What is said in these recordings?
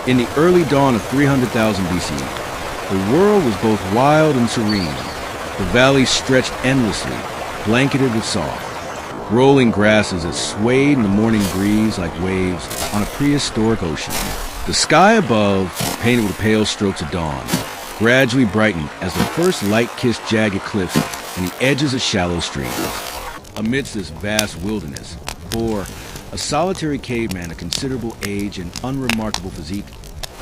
In the early dawn of 300,000 BCE, the world was both wild and serene. The valleys stretched endlessly, blanketed with soft, rolling grasses that swayed in the morning breeze like waves on a prehistoric ocean. The sky above, painted with pale strokes of dawn, gradually brightened as the first light kissed jagged cliffs and the edges of shallow streams. Amidst this vast wilderness, Boar, a solitary caveman of considerable age and unremarkable physique,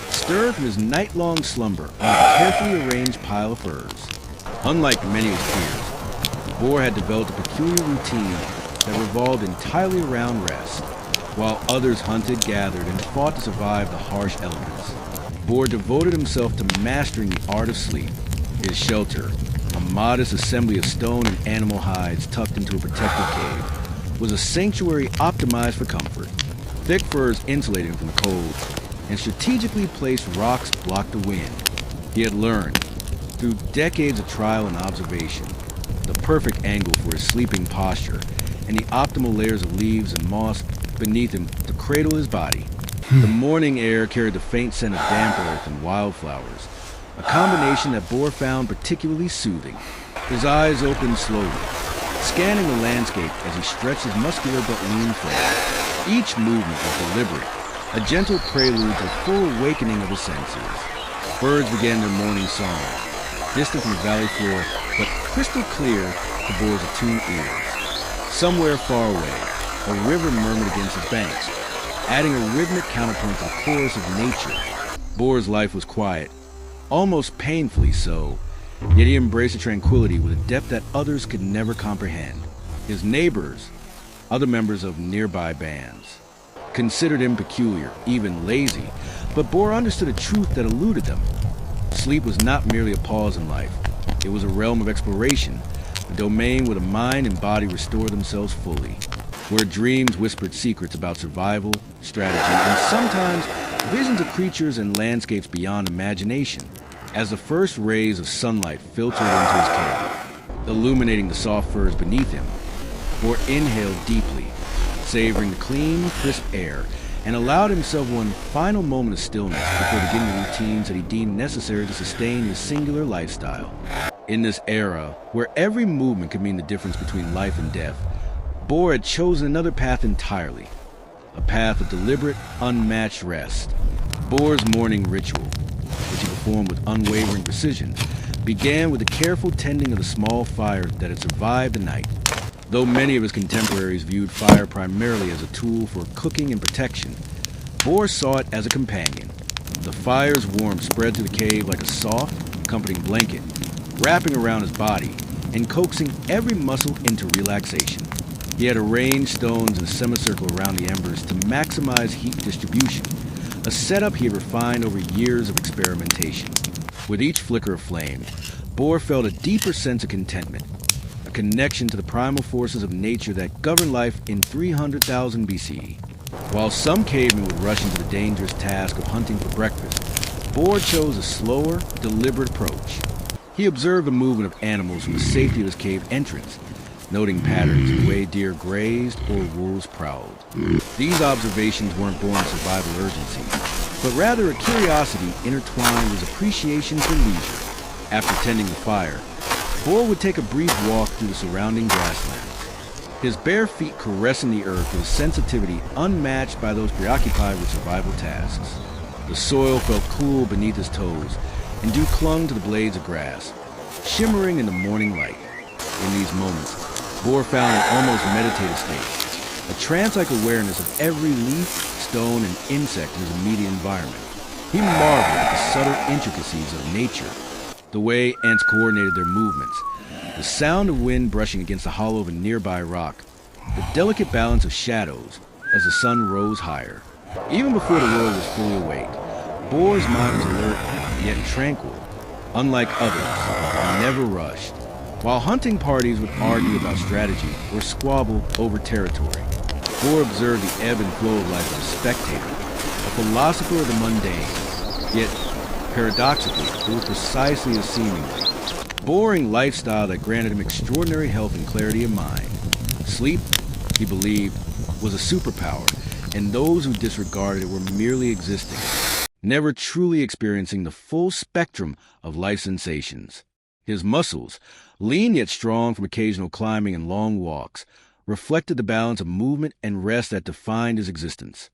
stirred from his night-long slumber on a carefully arranged pile of furs. Unlike many of his peers, Boar had developed a peculiar routine that revolved entirely around rest, while others hunted, gathered, and fought to survive the harsh elements. Boar devoted himself to mastering the art of sleep. His shelter, a modest assembly of stone and animal hides tucked into a protected cave, was a sanctuary optimized for comfort. Thick furs insulated him from the cold, and strategically placed rocks blocked the wind. He had learned, through decades of trial and observation, the perfect angle for his sleeping posture and the optimal layers of leaves and moss beneath him to cradle his body. The morning air carried the faint scent of damp earth and wildflowers, a combination that Boar found particularly soothing. His eyes opened slowly, scanning the landscape as he stretched his muscular but lean frame. Each movement was deliberate, a gentle prelude to full awakening of his senses. Birds began their morning song, distant from the valley floor, but crystal clear to Boar's attuned ears. Somewhere far away, a river murmured against its banks, adding a rhythmic counterpoint to the chorus of nature. Boar's life was quiet, almost painfully so, yet he embraced the tranquility with a depth that others could never comprehend. His neighbors, other members of nearby bands, considered him peculiar, even lazy, but Boar understood a truth that eluded them. Sleep was not merely a pause in life. It was a realm of exploration, a domain where the mind and body restored themselves fully, where dreams whispered secrets about survival, strategy, and sometimes visions of creatures and landscapes beyond imagination. As the first rays of sunlight filtered into his cave, illuminating the soft furs beneath him, Boar inhaled deeply, savoring the clean, crisp air, and allowed himself one final moment of stillness before beginning the routines that he deemed necessary to sustain his singular lifestyle. In this era, where every movement could mean the difference between life and death, Boar had chosen another path entirely, a path of deliberate, unmatched rest. Boar's morning ritual, which he performed with unwavering precision, began with the careful tending of the small fire that had survived the night. Though many of his contemporaries viewed fire primarily as a tool for cooking and protection, Boar saw it as a companion. The fire's warmth spread through the cave like a soft, comforting blanket, wrapping around his body and coaxing every muscle into relaxation. He had arranged stones in a semicircle around the embers to maximize heat distribution, a setup he had refined over years of experimentation. With each flicker of flame, Boar felt a deeper sense of contentment, a connection to the primal forces of nature that governed life in 300,000 BCE. While some cavemen would rush into the dangerous task of hunting for breakfast, Boar chose a slower, deliberate approach. He observed the movement of animals from the safety of his cave entrance, noting patterns in the way deer grazed or wolves prowled. These observations weren't born of survival urgency, but rather a curiosity intertwined with appreciation for leisure. After tending the fire, Boar would take a brief walk through the surrounding grasslands, his bare feet caressing the earth with a sensitivity unmatched by those preoccupied with survival tasks. The soil felt cool beneath his toes, and dew clung to the blades of grass, shimmering in the morning light. In these moments, Boar found an almost meditative state, a trance-like awareness of every leaf, stone, and insect in his immediate environment. He marveled at the subtle intricacies of nature, the way ants coordinated their movements, the sound of wind brushing against the hollow of a nearby rock, the delicate balance of shadows as the sun rose higher. Even before the world was fully awake, Boar's mind was alert yet tranquil. Unlike others, he never rushed. While hunting parties would argue about strategy or squabble over territory, Boar observed the ebb and flow of life as a spectator, a philosopher of the mundane. Yet, paradoxically, it was precisely his seemingly boring lifestyle that granted him extraordinary health and clarity of mind. Sleep, he believed, was a superpower, and those who disregarded it were merely existing. never truly experiencing the full spectrum of life sensations. His muscles, lean yet strong from occasional climbing and long walks, reflected the balance of movement and rest that defined his existence.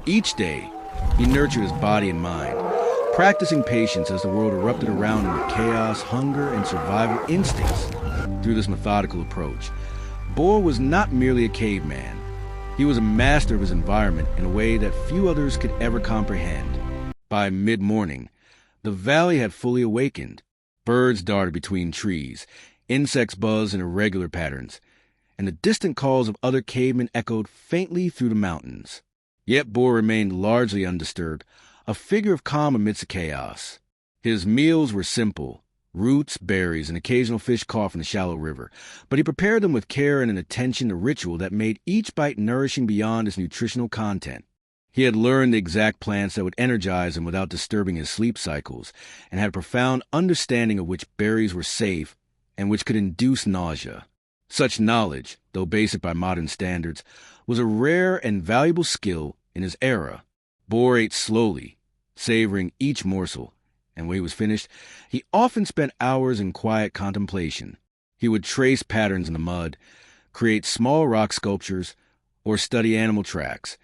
Each day, he nurtured his body and mind, practicing patience as the world erupted around him with chaos, hunger, and survival instincts. Through this methodical approach, Bohr was not merely a caveman. He was a master of his environment in a way that few others could ever comprehend. By mid-morning, the valley had fully awakened. Birds darted between trees, insects buzzed in irregular patterns, and the distant calls of other cavemen echoed faintly through the mountains. Yet Bohr remained largely undisturbed, a figure of calm amidst the chaos. His meals were simple: roots, berries, and occasional fish caught from the shallow river, but he prepared them with care and an attention to ritual that made each bite nourishing beyond its nutritional content. He had learned the exact plants that would energize him without disturbing his sleep cycles, and had a profound understanding of which berries were safe and which could induce nausea. Such knowledge, though basic by modern standards, was a rare and valuable skill in his era. Bohr ate slowly, savoring each morsel, and when he was finished, he often spent hours in quiet contemplation. He would trace patterns in the mud, create small rock sculptures, or study animal tracks,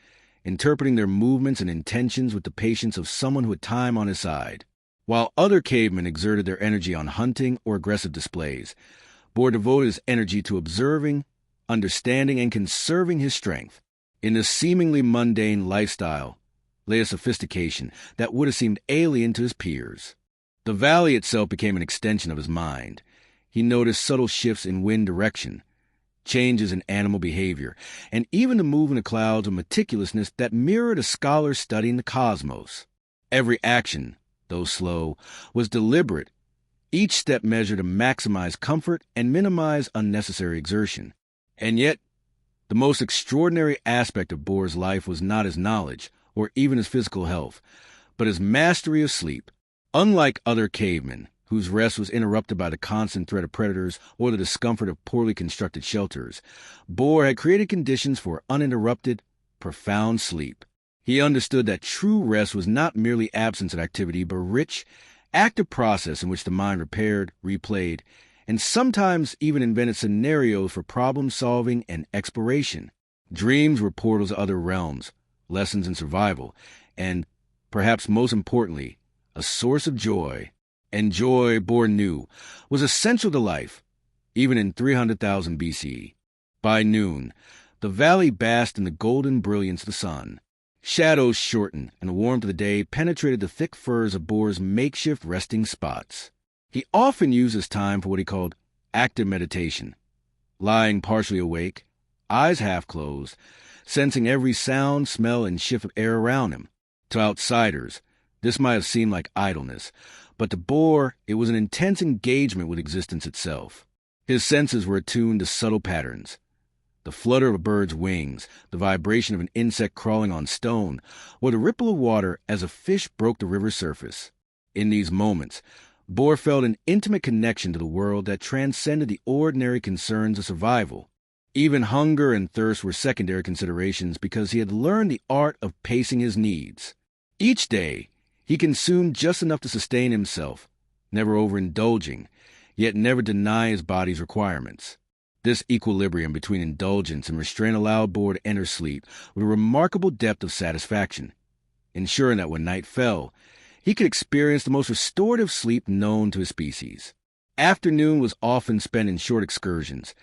interpreting their movements and intentions with the patience of someone who had time on his side. While other cavemen exerted their energy on hunting or aggressive displays, Bohr devoted his energy to observing, understanding, and conserving his strength. In this seemingly mundane lifestyle lay a sophistication that would have seemed alien to his peers. The valley itself became an extension of his mind. He noticed subtle shifts in wind direction, changes in animal behavior, and even the movement of clouds with meticulousness that mirrored a scholar studying the cosmos. Every action, though slow, was deliberate, each step measured to maximize comfort and minimize unnecessary exertion. And yet, the most extraordinary aspect of Bohr's life was not his knowledge, or even his physical health, but his mastery of sleep. Unlike other cavemen, whose rest was interrupted by the constant threat of predators or the discomfort of poorly constructed shelters, Bohr had created conditions for uninterrupted, profound sleep. He understood that true rest was not merely absence of activity, but a rich, active process in which the mind repaired, replayed, and sometimes even invented scenarios for problem-solving and exploration. Dreams were portals to other realms, lessons in survival, and, perhaps most importantly, a source of joy. And joy, Bohr knew, was essential to life, even in 300,000 BCE. By noon, the valley basked in the golden brilliance of the sun. Shadows shortened, and the warmth of the day penetrated the thick furs of Bohr's makeshift resting spots. He often used his time for what he called active meditation, lying partially awake, eyes half closed, sensing every sound, smell, and shift of air around him. To outsiders, this might have seemed like idleness, but to Bohr, it was an intense engagement with existence itself. His senses were attuned to subtle patterns: the flutter of a bird's wings, the vibration of an insect crawling on stone, or the ripple of water as a fish broke the river's surface. In these moments, Bohr felt an intimate connection to the world that transcended the ordinary concerns of survival. Even hunger and thirst were secondary considerations because he had learned the art of pacing his needs. Each day, he consumed just enough to sustain himself, never overindulging, yet never deny his body's requirements. This equilibrium between indulgence and restraint allowed Bohr to enter sleep with a remarkable depth of satisfaction, ensuring that when night fell, he could experience the most restorative sleep known to his species. Afternoon was often spent in short excursions,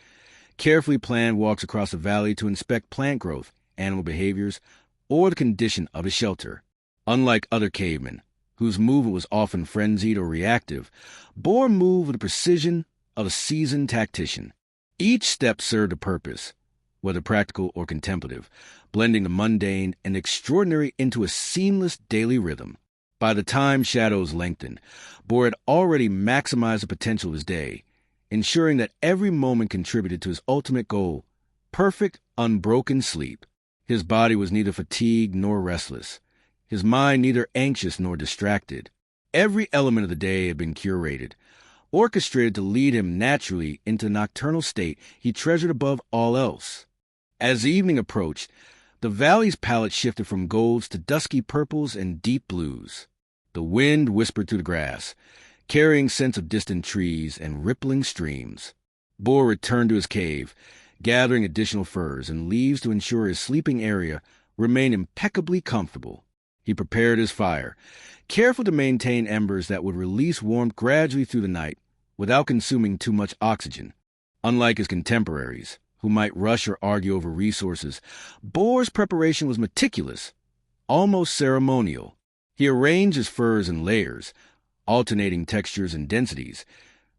carefully planned walks across the valley to inspect plant growth, animal behaviors, or the condition of his shelter. Unlike other cavemen, whose movement was often frenzied or reactive, Bohr moved with the precision of a seasoned tactician. Each step served a purpose, whether practical or contemplative, blending the mundane and extraordinary into a seamless daily rhythm. By the time shadows lengthened, Bohr had already maximized the potential of his day, ensuring that every moment contributed to his ultimate goal: perfect, unbroken sleep. His body was neither fatigued nor restless, his mind neither anxious nor distracted. Every element of the day had been curated, orchestrated to lead him naturally into the nocturnal state he treasured above all else. As the evening approached, The valley's palette shifted from golds to dusky purples and deep blues. The wind whispered through the grass, carrying scents of distant trees and rippling streams. Boar returned to his cave, gathering additional furs and leaves to ensure his sleeping area remained impeccably comfortable. He prepared his fire, careful to maintain embers that would release warmth gradually through the night without consuming too much oxygen. Unlike his contemporaries, who might rush or argue over resources, Boar's preparation was meticulous, almost ceremonial. He arranged his furs in layers, alternating textures and densities,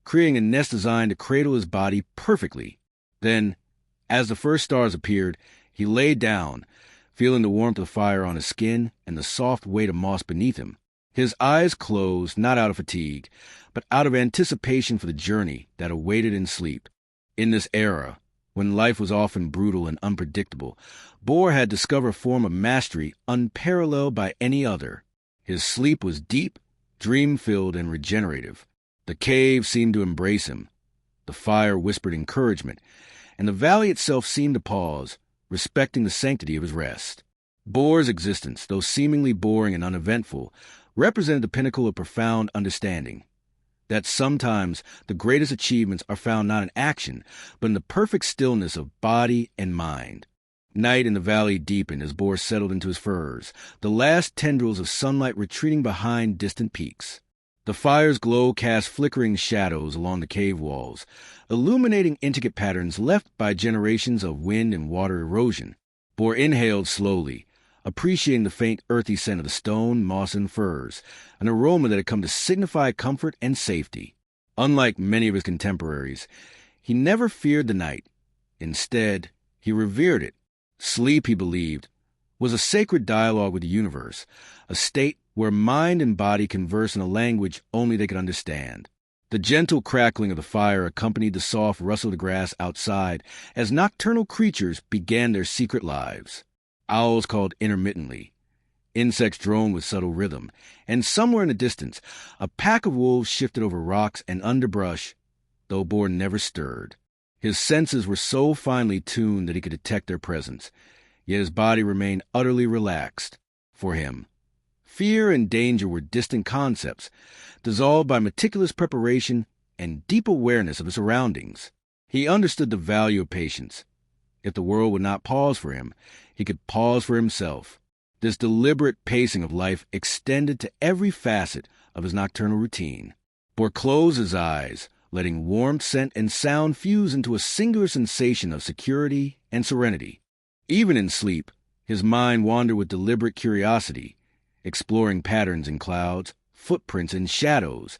creating a nest designed to cradle his body perfectly. Then, as the first stars appeared, he lay down, feeling the warmth of the fire on his skin and the soft weight of moss beneath him. His eyes closed, not out of fatigue, but out of anticipation for the journey that awaited in sleep. In this era, when life was often brutal and unpredictable, Boar had discovered a form of mastery unparalleled by any other. His sleep was deep, dream-filled, and regenerative. The cave seemed to embrace him. The fire whispered encouragement, and the valley itself seemed to pause, respecting the sanctity of his rest. Boar's existence, though seemingly boring and uneventful, represented the pinnacle of profound understanding. That sometimes the greatest achievements are found not in action, but in the perfect stillness of body and mind. Night in the valley deepened as Boar settled into his furs, the last tendrils of sunlight retreating behind distant peaks. The fire's glow cast flickering shadows along the cave walls, illuminating intricate patterns left by generations of wind and water erosion. Boar inhaled slowly, appreciating the faint earthy scent of the stone, moss, and furs, an aroma that had come to signify comfort and safety. Unlike many of his contemporaries, he never feared the night. Instead, he revered it. Sleep, he believed, was a sacred dialogue with the universe, a state where mind and body converse in a language only they could understand. The gentle crackling of the fire accompanied the soft rustle of the grass outside as nocturnal creatures began their secret lives. Owls called intermittently. Insects droned with subtle rhythm, and somewhere in the distance, a pack of wolves shifted over rocks and underbrush, though Boar never stirred. His senses were so finely tuned that he could detect their presence, yet his body remained utterly relaxed. For him, fear and danger were distant concepts, dissolved by meticulous preparation and deep awareness of his surroundings. He understood the value of patience. If the world would not pause for him, he could pause for himself. This deliberate pacing of life extended to every facet of his nocturnal routine. Boar closed his eyes, letting warmth, scent, and sound fuse into a singular sensation of security and serenity. Even in sleep, his mind wandered with deliberate curiosity, exploring patterns in clouds, footprints in shadows,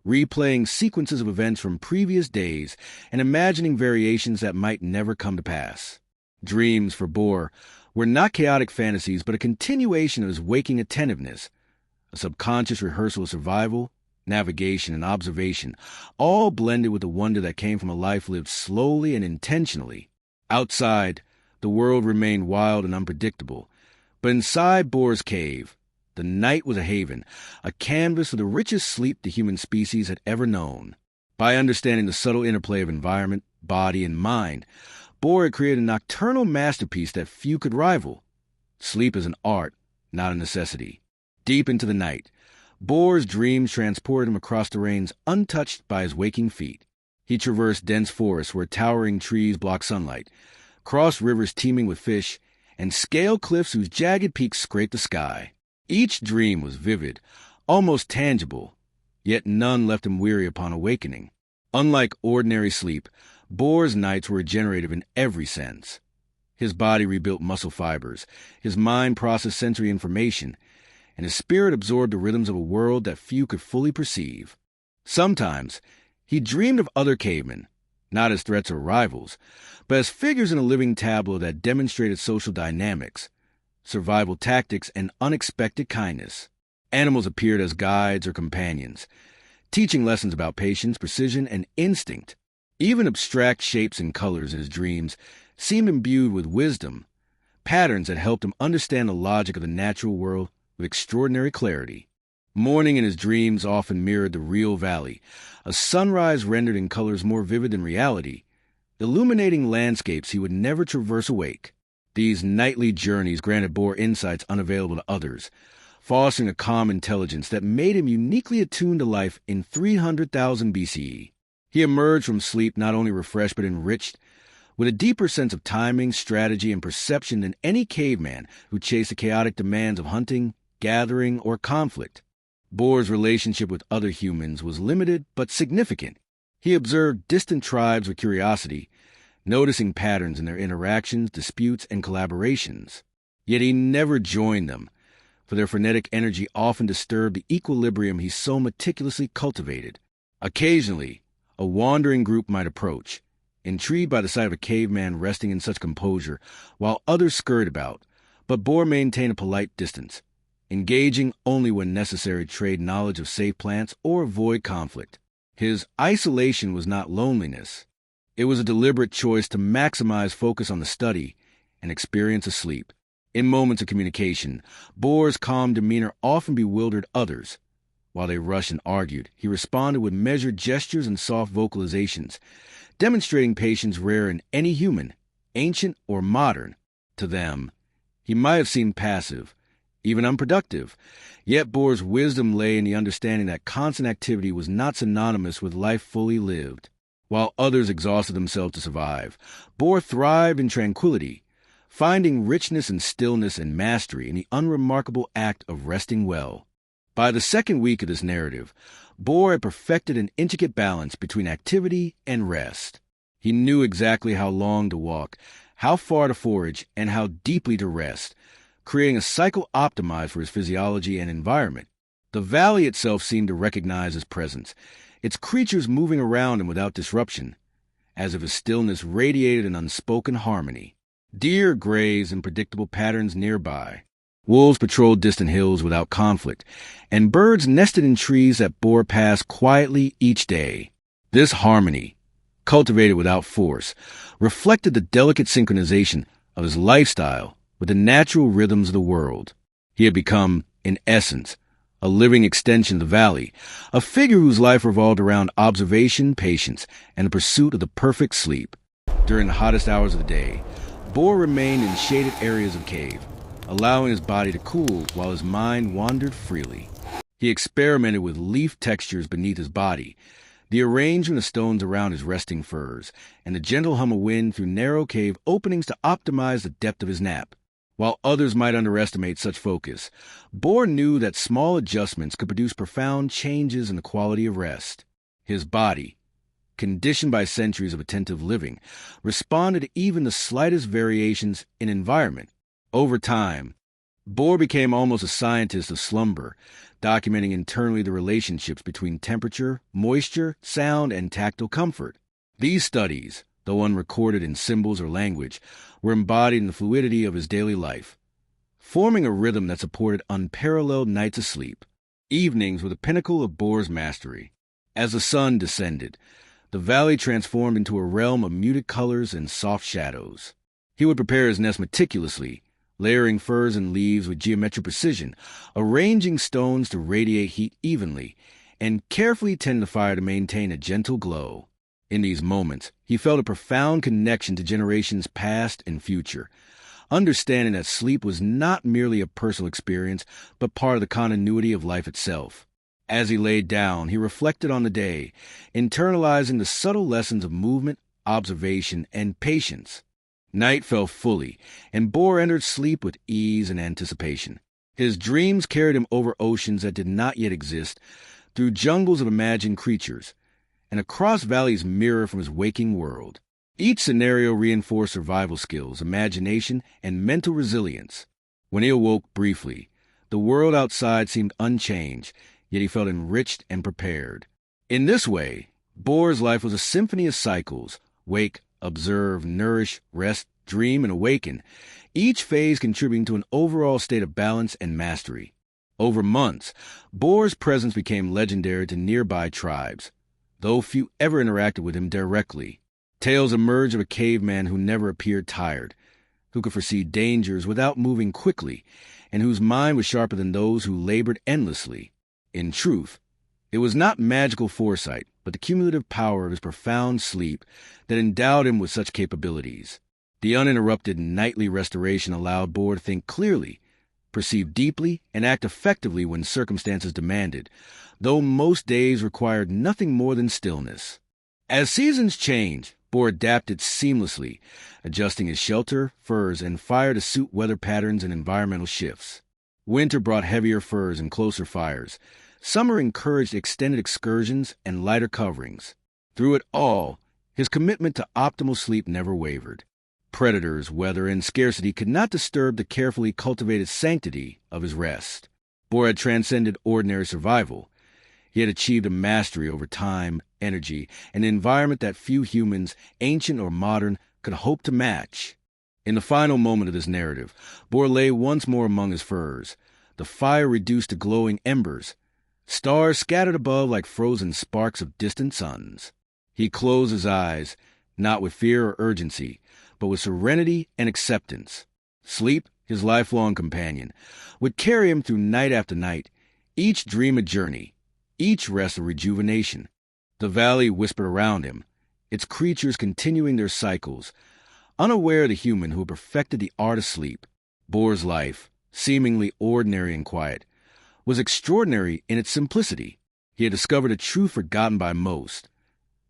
replaying sequences of events from previous days and imagining variations that might never come to pass. Dreams, for Boar, were not chaotic fantasies but a continuation of his waking attentiveness, a subconscious rehearsal of survival, navigation, and observation, all blended with the wonder that came from a life lived slowly and intentionally. Outside, the world remained wild and unpredictable, but inside Boar's cave, the night was a haven, a canvas for the richest sleep the human species had ever known. By understanding the subtle interplay of environment, body, and mind, Boar had created a nocturnal masterpiece that few could rival. Sleep is an art, not a necessity. Deep into the night, Boar's dreams transported him across terrains untouched by his waking feet. He traversed dense forests where towering trees blocked sunlight, crossed rivers teeming with fish, and scaled cliffs whose jagged peaks scraped the sky. Each dream was vivid, almost tangible, yet none left him weary upon awakening. Unlike ordinary sleep, Boar's nights were regenerative in every sense. His body rebuilt muscle fibers, his mind processed sensory information, and his spirit absorbed the rhythms of a world that few could fully perceive. Sometimes, he dreamed of other cavemen, not as threats or rivals, but as figures in a living tableau that demonstrated social dynamics, survival tactics, and unexpected kindness. Animals appeared as guides or companions, teaching lessons about patience, precision, and instinct. Even abstract shapes and colors in his dreams seemed imbued with wisdom, patterns that helped him understand the logic of the natural world with extraordinary clarity. Morning in his dreams often mirrored the real valley, a sunrise rendered in colors more vivid than reality, illuminating landscapes he would never traverse awake. These nightly journeys granted Bohr insights unavailable to others, fostering a calm intelligence that made him uniquely attuned to life in 300,000 BCE. He emerged from sleep not only refreshed but enriched, with a deeper sense of timing, strategy, and perception than any caveman who chased the chaotic demands of hunting, gathering, or conflict. Bohr's relationship with other humans was limited but significant. He observed distant tribes with curiosity, noticing patterns in their interactions, disputes, and collaborations. Yet he never joined them, for their frenetic energy often disturbed the equilibrium he so meticulously cultivated. Occasionally, a wandering group might approach, intrigued by the sight of a caveman resting in such composure, while others scurried about, but Bohr maintained a polite distance, engaging only when necessary to trade knowledge of safe plants or avoid conflict. His isolation was not loneliness. It was a deliberate choice to maximize focus on the study and experience of sleep. In moments of communication, Bohr's calm demeanor often bewildered others. While they rushed and argued, he responded with measured gestures and soft vocalizations, demonstrating patience rare in any human, ancient or modern. To them, he might have seemed passive, even unproductive, yet Bohr's wisdom lay in the understanding that constant activity was not synonymous with life fully lived. While others exhausted themselves to survive, Bohr thrived in tranquility, finding richness and stillness and mastery in the unremarkable act of resting well. By the second week of this narrative, Bohr had perfected an intricate balance between activity and rest. He knew exactly how long to walk, how far to forage, and how deeply to rest, creating a cycle optimized for his physiology and environment. The valley itself seemed to recognize his presence, its creatures moving around him without disruption, as if his stillness radiated an unspoken harmony. Deer grazed in predictable patterns nearby. Wolves patrolled distant hills without conflict, and birds nested in trees that Bohr passed quietly each day. This harmony, cultivated without force, reflected the delicate synchronization of his lifestyle with the natural rhythms of the world. He had become, in essence, a living extension of the valley, a figure whose life revolved around observation, patience, and the pursuit of the perfect sleep. During the hottest hours of the day, Bohr remained in shaded areas of cave, allowing his body to cool while his mind wandered freely. He experimented with leaf textures beneath his body, the arrangement of stones around his resting furs, and the gentle hum of wind through narrow cave openings to optimize the depth of his nap. While others might underestimate such focus, Bohr knew that small adjustments could produce profound changes in the quality of rest. His body, conditioned by centuries of attentive living, responded to even the slightest variations in environment. Over time, Bohr became almost a scientist of slumber, documenting internally the relationships between temperature, moisture, sound, and tactile comfort. These studies, though unrecorded in symbols or language, were embodied in the fluidity of his daily life, forming a rhythm that supported unparalleled nights of sleep. Evenings were the pinnacle of Bohr's mastery. As the sun descended, the valley transformed into a realm of muted colors and soft shadows. He would prepare his nest meticulously, layering furs and leaves with geometric precision, arranging stones to radiate heat evenly, and carefully tend the fire to maintain a gentle glow. In these moments, he felt a profound connection to generations past and future, understanding that sleep was not merely a personal experience, but part of the continuity of life itself. As he laid down, he reflected on the day, internalizing the subtle lessons of movement, observation, and patience. Night fell fully, and Bohr entered sleep with ease and anticipation. His dreams carried him over oceans that did not yet exist, through jungles of imagined creatures, and across valleys mirrored from his waking world. Each scenario reinforced survival skills, imagination, and mental resilience. When he awoke briefly, the world outside seemed unchanged, yet he felt enriched and prepared. In this way, Bohr's life was a symphony of cycles: wake, observe, nourish, rest, dream, and awaken, each phase contributing to an overall state of balance and mastery. Over months, Bohr's presence became legendary to nearby tribes, though few ever interacted with him directly. Tales emerged of a caveman who never appeared tired, who could foresee dangers without moving quickly, and whose mind was sharper than those who labored endlessly. In truth, it was not magical foresight, but the cumulative power of his profound sleep that endowed him with such capabilities. The uninterrupted nightly restoration allowed Boar to think clearly, perceive deeply, and act effectively when circumstances demanded, though most days required nothing more than stillness. As seasons changed, Boar adapted seamlessly, adjusting his shelter, furs, and fire to suit weather patterns and environmental shifts. Winter brought heavier furs and closer fires. Summer encouraged extended excursions and lighter coverings. Through it all, his commitment to optimal sleep never wavered. Predators, weather, and scarcity could not disturb the carefully cultivated sanctity of his rest. Boar had transcended ordinary survival. He had achieved a mastery over time, energy, and an environment that few humans, ancient or modern, could hope to match. In the final moment of this narrative, Boar lay once more among his furs, the fire reduced to glowing embers, stars scattered above like frozen sparks of distant suns. He closed his eyes, not with fear or urgency, but with serenity and acceptance. Sleep, his lifelong companion, would carry him through night after night, each dream a journey, each rest a rejuvenation. The valley whispered around him, its creatures continuing their cycles, unaware of the human who had perfected the art of sleep. Boar's life, seemingly ordinary and quiet, was extraordinary in its simplicity. He had discovered a truth forgotten by most,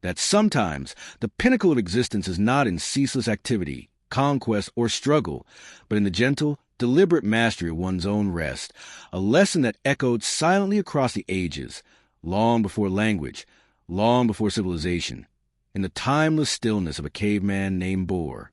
that sometimes the pinnacle of existence is not in ceaseless activity, conquest, or struggle, but in the gentle, deliberate mastery of one's own rest, a lesson that echoed silently across the ages, long before language, long before civilization, in the timeless stillness of a caveman named Boar.